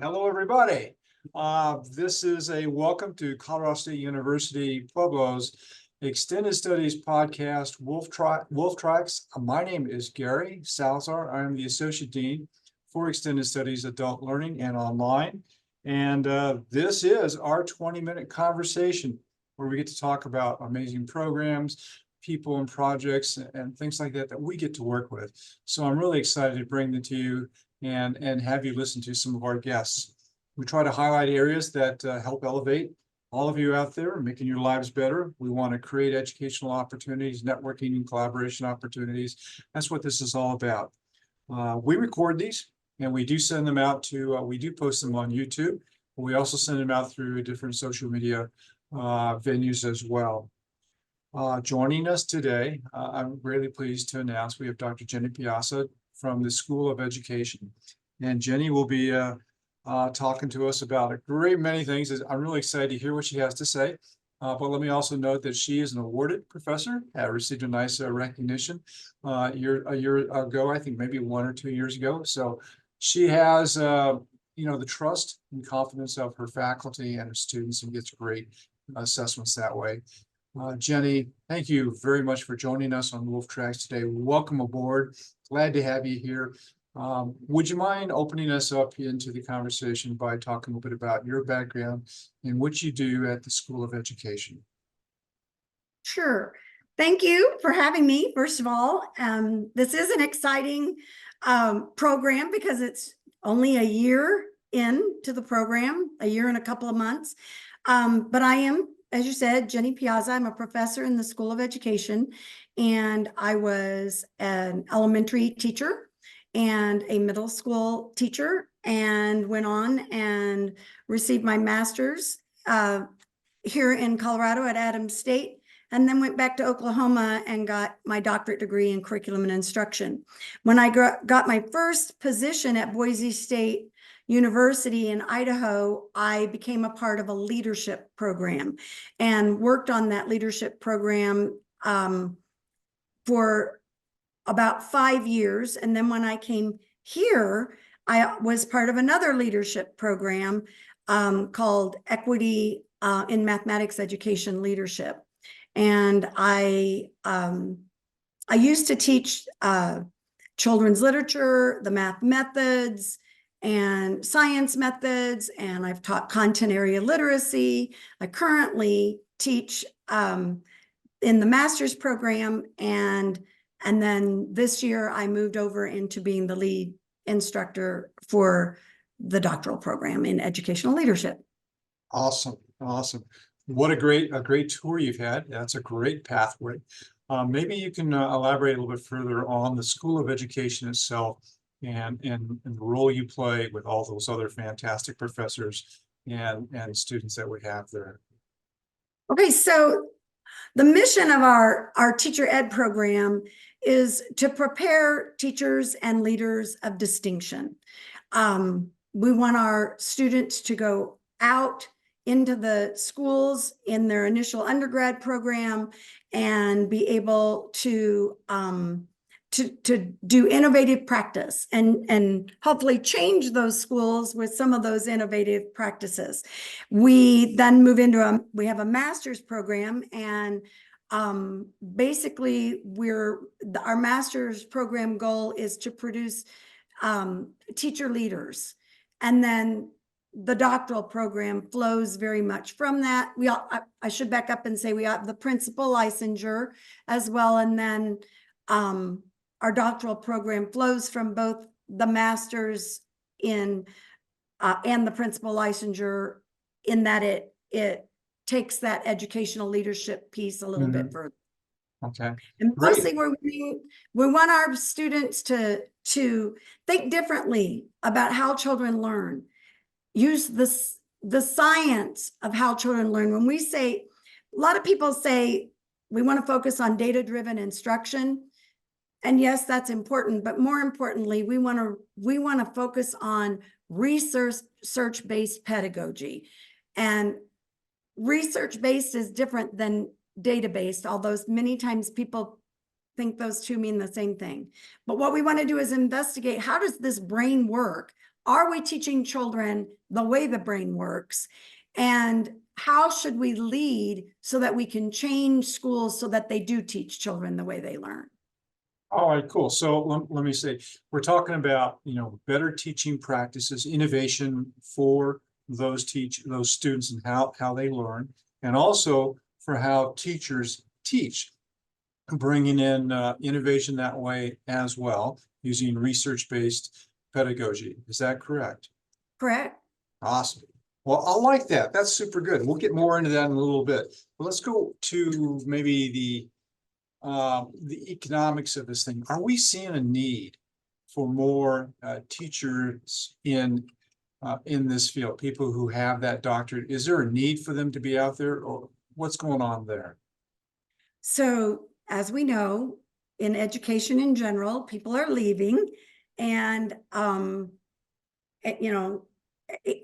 Hello, everybody. This is a welcome to Colorado State University Pueblo's Extended Studies podcast, Wolf Tracks. My name is Gary Salazar. I am the Associate Dean for Extended Studies, Adult Learning, and Online. And this is our 20-minute conversation where we get to talk about amazing programs, people and projects, and things like that we get to work with. So I'm really excited to bring them to you and have you listen to some of our guests. We try to highlight areas that help elevate all of you out there, making your lives better. We want to create educational opportunities, networking and collaboration opportunities. That's what this is all about. We record these and we do send them out to, we do post them on YouTube. But we also send them out through different social media venues as well. Joining us today, I'm really pleased to announce we have Dr. Jenny Piazza from the School of Education. And Jenny will be talking to us about a great many things. I'm really excited to hear what she has to say. But let me also note that she is an awarded professor, received a nice recognition a year ago, I think maybe 1 or 2 years ago. So she has the trust and confidence of her faculty and her students and gets great assessments that way. Jenny, thank you very much for joining us on Wolf Tracks today. Welcome aboard. Glad to have you here. Would you mind opening us up into the conversation by talking a little bit about your background and what you do at the School of Education? Sure. Thank you for having me, first of all. This is an exciting program because it's only a year into the program, a year and a couple of months. But I am, as you said, Jenny Piazza. I'm a professor in the School of Education, and I was an elementary teacher and a middle school teacher, and went on and received my master's here in Colorado at Adams State, and then went back to Oklahoma and got my doctorate degree in curriculum and instruction. When I got my first position at Boise State University in Idaho, I became a part of a leadership program and worked on that leadership program for about 5 years. And then when I came here, I was part of another leadership program called Equity in Mathematics Education Leadership. And I used to teach children's literature, the math methods, and science methods, and I've taught content area literacy. I currently teach in the master's program, and then this year I moved over into being the lead instructor for the doctoral program in educational leadership. Awesome. What a great tour you've had. That's a great pathway. Maybe you can elaborate a little bit further on the School of Education itself and the role you play with all those other fantastic professors and students that we have there. Okay, so the mission of our teacher ed program is to prepare teachers and leaders of distinction. We want our students to go out into the schools in their initial undergrad program and be able to do innovative practice and hopefully change those schools with some of those innovative practices. We then move into we have a master's program, and basically our master's program goal is to produce teacher leaders, and then the doctoral program flows very much from that. I should back up and say we have the principal licensure as well, and then our doctoral program flows from both the master's in and the principal licensure, in that it takes that educational leadership piece a little bit further. Okay. And mostly we want our students to think differently about how children learn. Use the science of how children learn. When we say, a lot of people say we want to focus on data-driven instruction. And yes, that's important, but more importantly, we want to focus on research-based pedagogy. And research-based is different than data-based, although many times people think those two mean the same thing. But what we want to do is investigate, how does this brain work are we teaching children the way the brain works? And how should we lead so that we can change schools so that they do teach children the way they learn? All right, cool. So let me say, we're talking about, better teaching practices, innovation for those students and how they learn, and also for how teachers teach, bringing in innovation that way as well, using research-based pedagogy. Is that correct? Correct. Awesome. Well, I like that. That's super good. We'll get more into that in a little bit. But let's go to maybe the economics of this thing. Are we seeing a need for more teachers in this field? People who have that doctorate, is there a need for them to be out there, or what's going on there? So, as we know, in education in general, people are leaving, and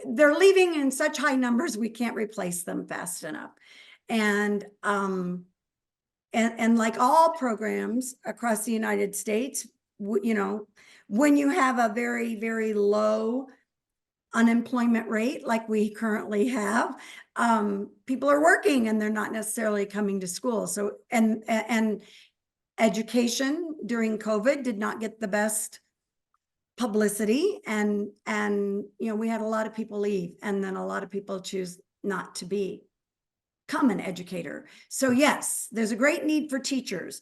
they're leaving in such high numbers we can't replace them fast enough. And like all programs across the United States, when you have a very, very low unemployment rate like we currently have, people are working and they're not necessarily coming to school. So, and education during COVID did not get the best publicity, and we had a lot of people leave, and then a lot of people choose not to become an educator. So yes, there's a great need for teachers.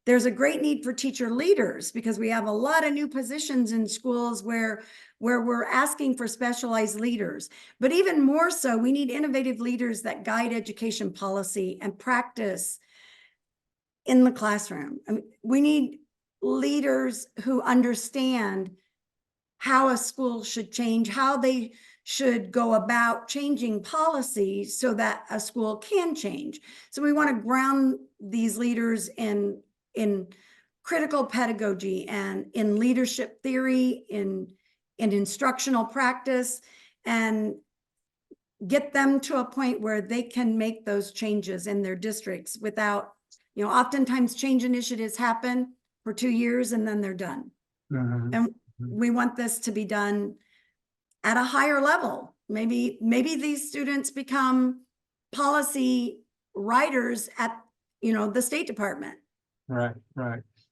There's a great need for teacher leaders, because we have a lot of new positions in schools where we're asking for specialized leaders. But even more so, we need innovative leaders that guide education policy and practice in the classroom. I mean, we need leaders who understand how a school should change, how they should go about changing policy so that a school can change. So we want to ground these leaders in critical pedagogy and in leadership theory, in instructional practice, and get them to a point where they can make those changes in their districts without, oftentimes change initiatives happen for 2 years and then they're done. Mhm. And we want this to be done at a higher level. Maybe these students become policy writers at, the State Department. Right.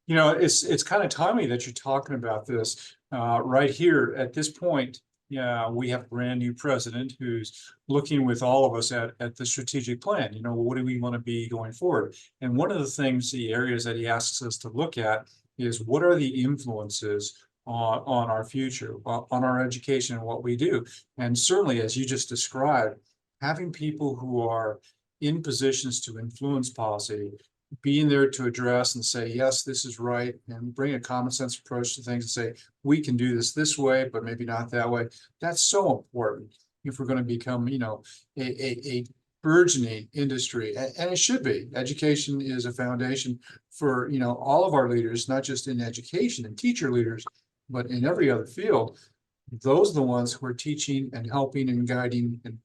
It's kind of timely that you're talking about this right here at this point. Yeah, we have a brand new president who's looking with all of us at the strategic plan. What do we want to be going forward? And one of the things, the areas that he asks us to look at is, what are the influences on our future, on our education and what we do? And certainly, as you just described, having people who are in positions to influence policy, being there to address and say, yes, this is right, and bring a common sense approach to things and say, we can do this way, but maybe not that way. That's so important if we're going to become, a burgeoning industry, and it should be. Education is a foundation for, all of our leaders, not just in education and teacher leaders, but in every other field. Those are the ones who are teaching and helping and guiding and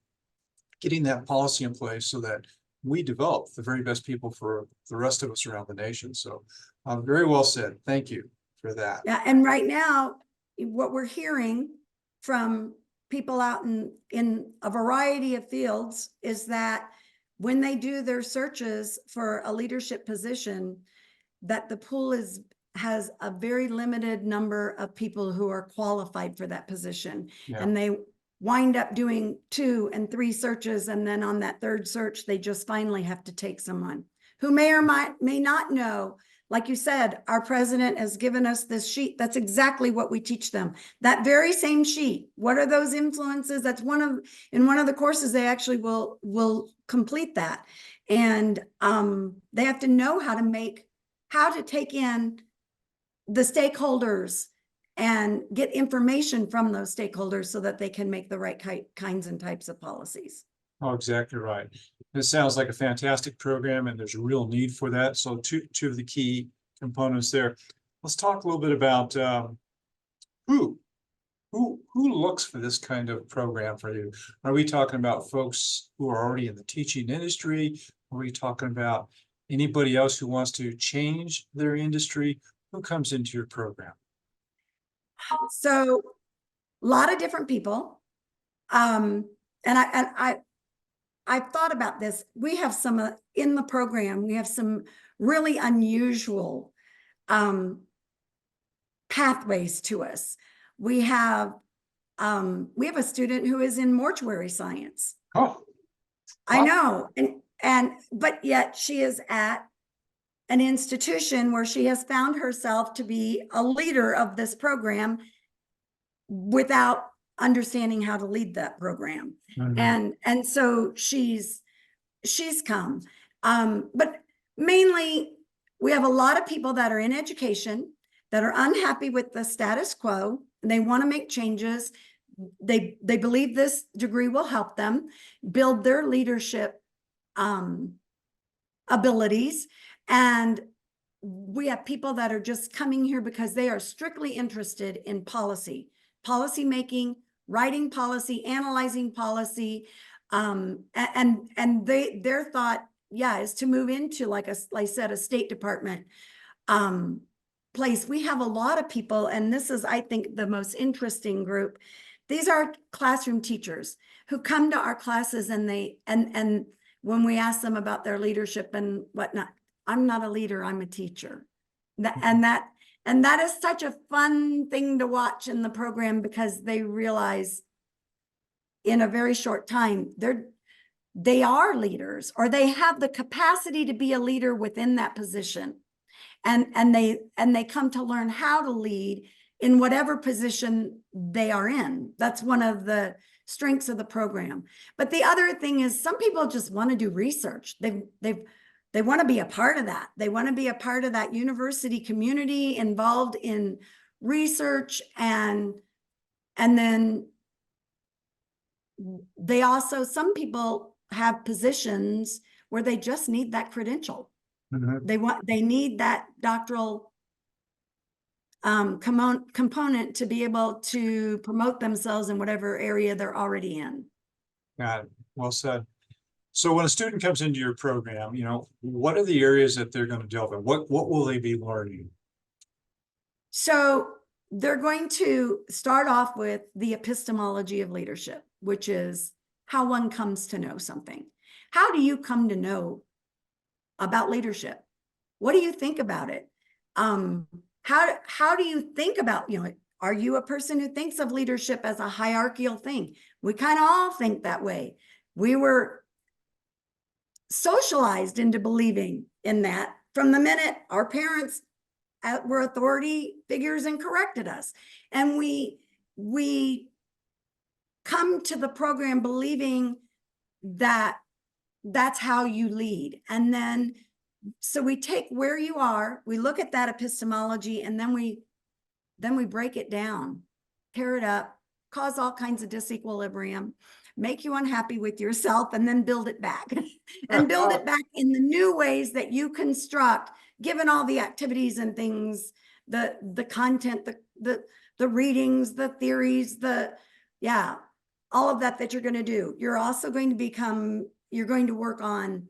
getting that policy in place so that we develop the very best people for the rest of us around the nation. So very well said. Thank you for that. Yeah, and right now, what we're hearing from people out in a variety of fields is that when they do their searches for a leadership position, that the pool has a very limited number of people who are qualified for that position. Yeah. And they wind up doing 2 and 3 searches, and then on that 3rd search, they just finally have to take someone who may or may not know. Like you said, our president has given us this sheet. That's exactly what we teach them. That very same sheet. What are those influences? That's in one of the courses, they actually will complete that. And they have to know how to take in the stakeholders and get information from those stakeholders so that they can make the right kinds and types of policies. Oh, exactly right. It sounds like a fantastic program, and there's a real need for that. So two of the key components there. Let's talk a little bit about who looks for this kind of program for you. Are we talking about folks who are already in the teaching industry? Are we talking about anybody else who wants to change their industry? Who comes into your program? So a lot of different people. And I've thought about this. We have some in the program, we have some really unusual pathways to us. We have a student who is in mortuary science. Oh, I know. But yet she is at an institution where she has found herself to be a leader of this program without understanding how to lead that program. And so she's come. But mainly we have a lot of people that are in education that are unhappy with the status quo, and they want to make changes. They believe this degree will help them build their leadership abilities. And we have people that are just coming here because they are strictly interested in policy making, writing policy, analyzing policy. And their thought, is to move into, like I said, a State Department place. We have a lot of people, and this is, I think, the most interesting group. These are classroom teachers who come to our classes, and and when we ask them about their leadership and whatnot, I'm not a leader, I'm a teacher. And that is such a fun thing to watch in the program, because they realize in a very short time, they are leaders, or they have the capacity to be a leader within that position. And they come to learn how to lead in whatever position they are in. That's one of the strengths of the program. But the other thing is, some people just want to do research. They want to be a part of that. They want to be a part of that university community involved in research. And then they also, some people have positions where they just need that credential. They need that doctoral component to be able to promote themselves in whatever area they're already in. Got it. Well said. So when a student comes into your program, what are the areas that they're going to delve in? What will they be learning? So they're going to start off with the epistemology of leadership, which is how one comes to know something. How do you come to know about leadership? What do you think about it? How do you think about, are you a person who thinks of leadership as a hierarchical thing? We kind of all think that way. We were socialized into believing in that from the minute our parents were authority figures and corrected us. And we come to the program believing that that's how you lead. And then, so we take where you are, we look at that epistemology, and then we break it down, tear it up, cause all kinds of disequilibrium, make you unhappy with yourself, and then build it back and build it back in the new ways that you construct, given all the activities and things, the content, the readings, the theories, all of that you're going to do. You're also going to you're going to work on,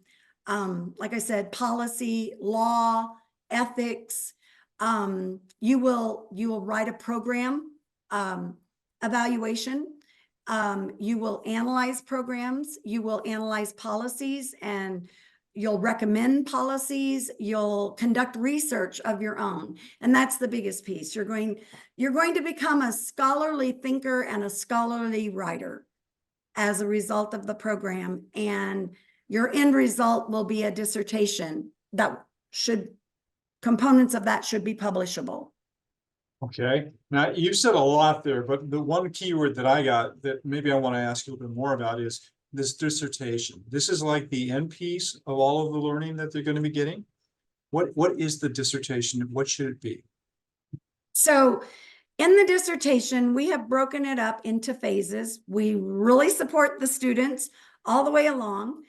like I said, policy, law, ethics. You will write a program evaluation. You will analyze programs. You will analyze policies, and you'll recommend policies. You'll conduct research of your own, and that's the biggest piece. You're going to become a scholarly thinker and a scholarly writer as a result of the program, and your end result will be a dissertation components of that should be publishable. Okay. Now, you said a lot there, but the one keyword that I got that maybe I want to ask you a little bit more about is this dissertation. This is like the end piece of all of the learning that they're going to be getting. What is the dissertation? What should it be? So in the dissertation, we have broken it up into phases. We really support the students all the way along.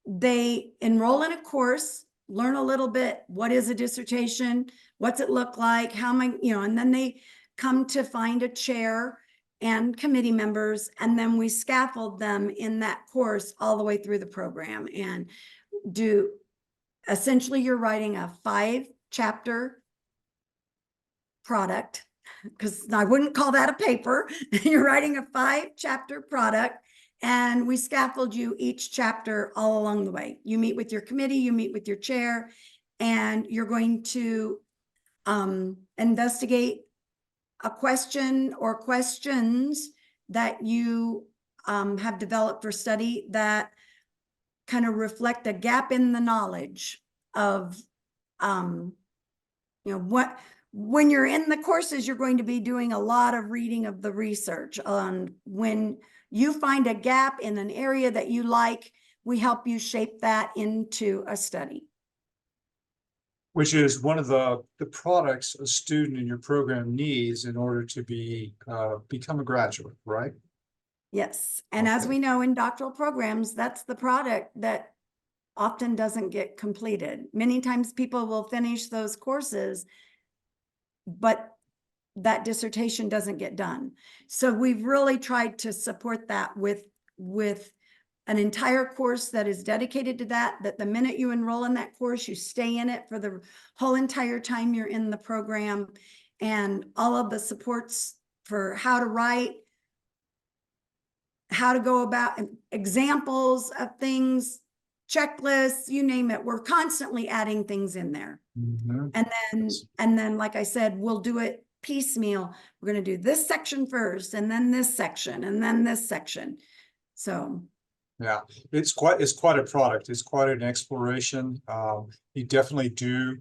They enroll in a course, learn a little bit. What is a dissertation? What's it look like? How am I, and then they come to find a chair and committee members, and then we scaffold them in that course all the way through the program, and essentially you're writing a 5-chapter product because I wouldn't call that a paper. You're writing a 5-chapter product, and we scaffold you each chapter all along the way. You meet with your committee, you meet with your chair, and you're going to investigate a question or questions that you have developed for study that kind of reflect a gap in the knowledge of, what, when you're in the courses, you're going to be doing a lot of reading of the research. When you find a gap in an area that you like, we help you shape that into a study. Which is one of the products a student in your program needs in order to become a graduate, right? Yes. And as Okay. we know in doctoral programs, that's the product that often doesn't get completed. Many times people will finish those courses, but that dissertation doesn't get done. So we've really tried to support that with an entire course that is dedicated to that the minute you enroll in that course, you stay in it for the whole entire time you're in the program, and all of the supports for how to write, how to go about, examples of things, checklists, you name it. We're constantly adding things in there. Mhm. And then, like I said, we'll do it piecemeal. We're going to do this section first, and then this section, and then this section. So Yeah, it's quite a product. It's quite an exploration. You definitely do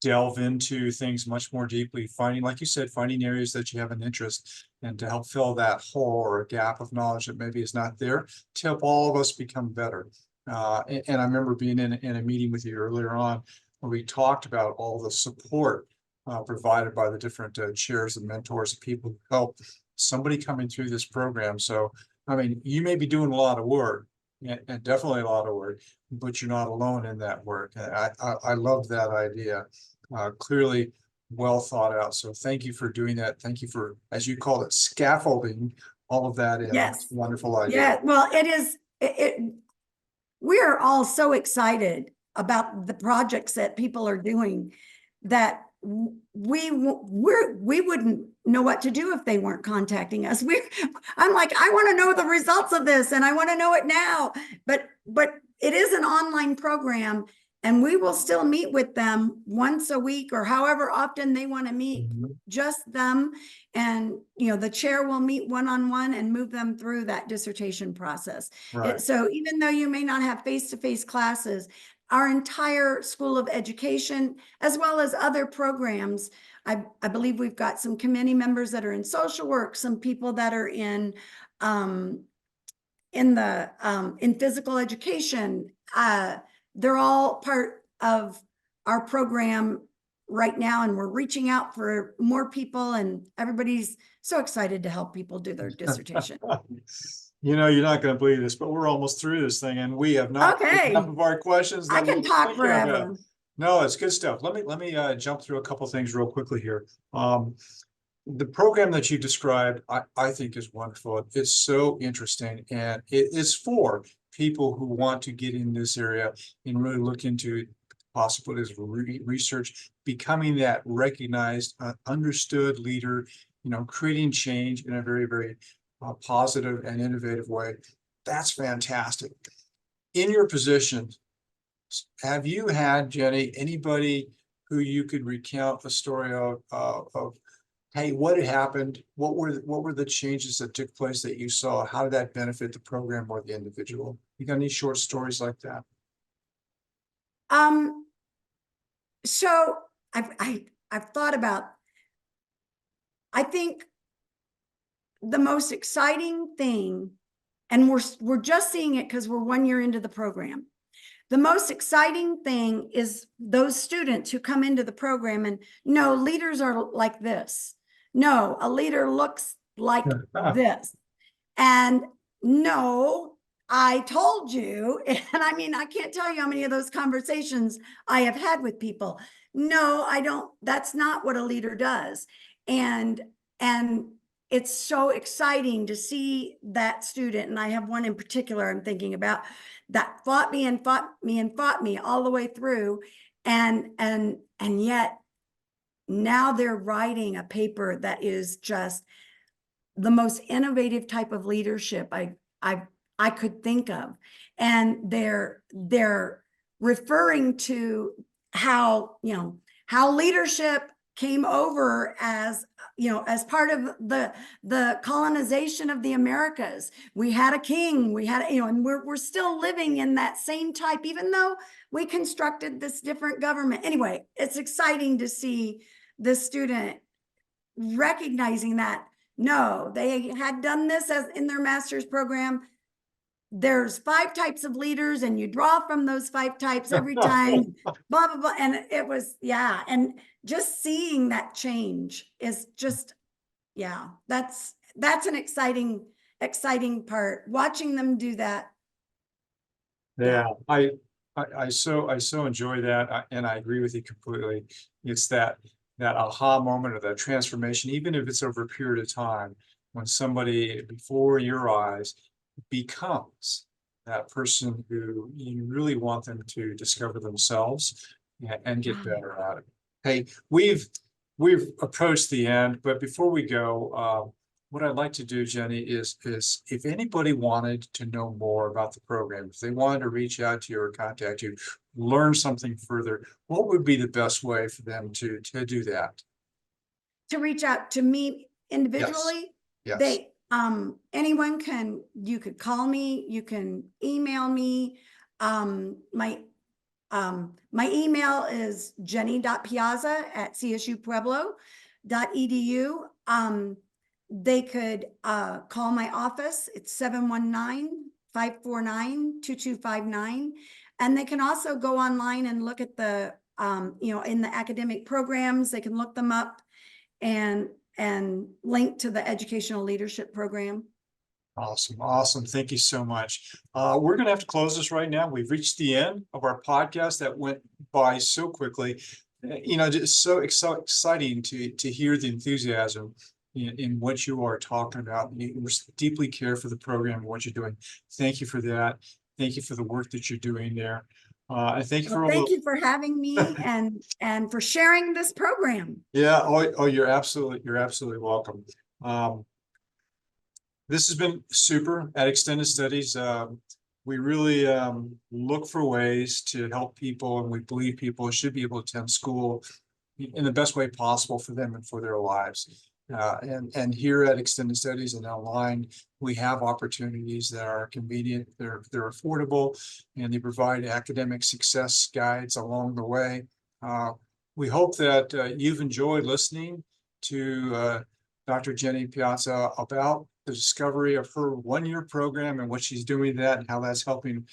delve into things much more deeply, finding, like you said, finding areas that you have an interest, and to help fill that hole or a gap of knowledge that maybe is not there, to help all of us become better. And I remember being in a meeting with you earlier on where we talked about all the support provided by the different chairs and mentors and people who help somebody coming through this program. So, I mean, you may be doing a lot of work, and definitely a lot of work, but you're not alone in that work. And I love that idea. Clearly well thought out. So thank you for doing that. Thank you for, as you call it, scaffolding all of that in. yes, It's a wonderful idea. yeah. Well, it is. We are all so excited about the projects that people are doing that we wouldn't know what to do if they weren't contacting us. I'm like, I want to know the results of this, and I want to know it now. But it is an online program, and we will still meet with them once a week or however often they want to meet, just them. And, the chair will meet one-on-one and move them through that dissertation process. Right. So even though you may not have face-to-face classes, our entire School of Education, as well as other programs, I believe we've got some committee members that are in social work, some people that are in physical education. They're all part of our program right now, and we're reaching out for more people, and everybody's so excited to help people do their dissertation. You're not going to believe this, but we're almost through this thing, and we have not Okay. enough of our questions. I That can we're talk thinking about. forever. No, it's good stuff. Let me jump through a couple things real quickly here. The program that you described, I think is wonderful. It's so interesting, and it is for people who want to get in this area and really look into possibilities of research, becoming that recognized, understood leader, creating change in a very, very positive and innovative way. That's fantastic. In your position, have you had, Jenny, anybody who you could recount the story of hey, what had happened? What were the changes that took place that you saw? How did that benefit the program or the individual? You got any short stories like that? So I've thought about, I think the most exciting thing, and we're just seeing it because we're 1 year into the program. The most exciting thing is those students who come into the program and no, leaders are like this. No, a leader looks like this. And no, I told you. And I mean, I can't tell you how many of those conversations I have had with people. No, I don't. That's not what a leader does. And it's so exciting to see that student. And I have one in particular I'm thinking about that fought me and fought me and fought me all the way through. And yet now they're writing a paper that is just the most innovative type of leadership I could think of. And they're referring to how, how leadership came over as, as part of the colonization of the Americas. We had a king, we had, and we're still living in that same type, even though we constructed this different government. Anyway, it's exciting to see the student recognizing that no, they had done this as in their master's program. There's 5 types of leaders and you draw from those 5 types every time, blah, blah, blah. And it was, yeah. And just seeing that change is just, yeah, that's an exciting part, watching them do that. Yeah, I so enjoy that, and I agree with you completely. It's that aha moment or that transformation, even if it's over a period of time, when somebody before your eyes becomes that person who you really want them to discover themselves and get better at it. Hey, we've approached the end, but before we go, what I'd like to do, Jenny, is if anybody wanted to know more about the program, if they wanted to reach out to you or contact you, learn something further, what would be the best way for them to do that? To reach out to me individually, Yes. anyone can, you could call me, you can email me. My email is jenny.piazza@csupueblo.edu. They could call my office. It's 719-549-2259. And they can also go online and look at the, in the academic programs, they can look them up and link to the educational leadership program. Awesome. Awesome. Thank you so much. We're going to have to close this right now. We've reached the end of our podcast that went by so quickly. Just so exciting to hear the enthusiasm in what you are talking about. You deeply care for the program and what you're doing. Thank you for that. Thank you for the work that you're doing there. I thank you for thank you for having me and for sharing this program. Yeah. Oh, you're absolutely welcome. This has been super at Extended Studies. We really look for ways to help people, and we believe people should be able to attend school in the best way possible for them and for their lives. And here at Extended Studies and online, we have opportunities that are convenient, they're affordable, and they provide academic success guides along the way. We hope that you've enjoyed listening to Dr. Jenny Piazza about the discovery of her one-year program and what she's doing that and how that's helping,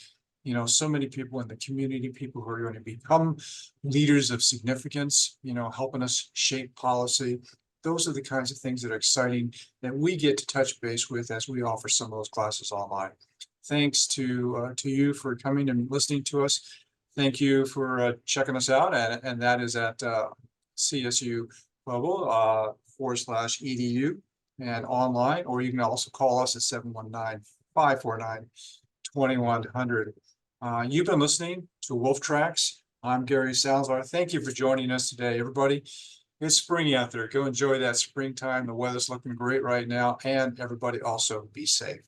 so many people in the community, people who are going to become leaders of significance, helping us shape policy. Those are the kinds of things that are exciting that we get to touch base with as we offer some of those classes online. Thanks to you for coming and listening to us. Thank you for checking us out, and that is at CSU Pueblo /edu and online, or you can also call us at 719-549-2100. You've been listening to Wolf Tracks. I'm Gary Salazar. Thank you for joining us today, everybody. It's spring out there. Go enjoy that springtime. The weather's looking great right now, and everybody also be safe.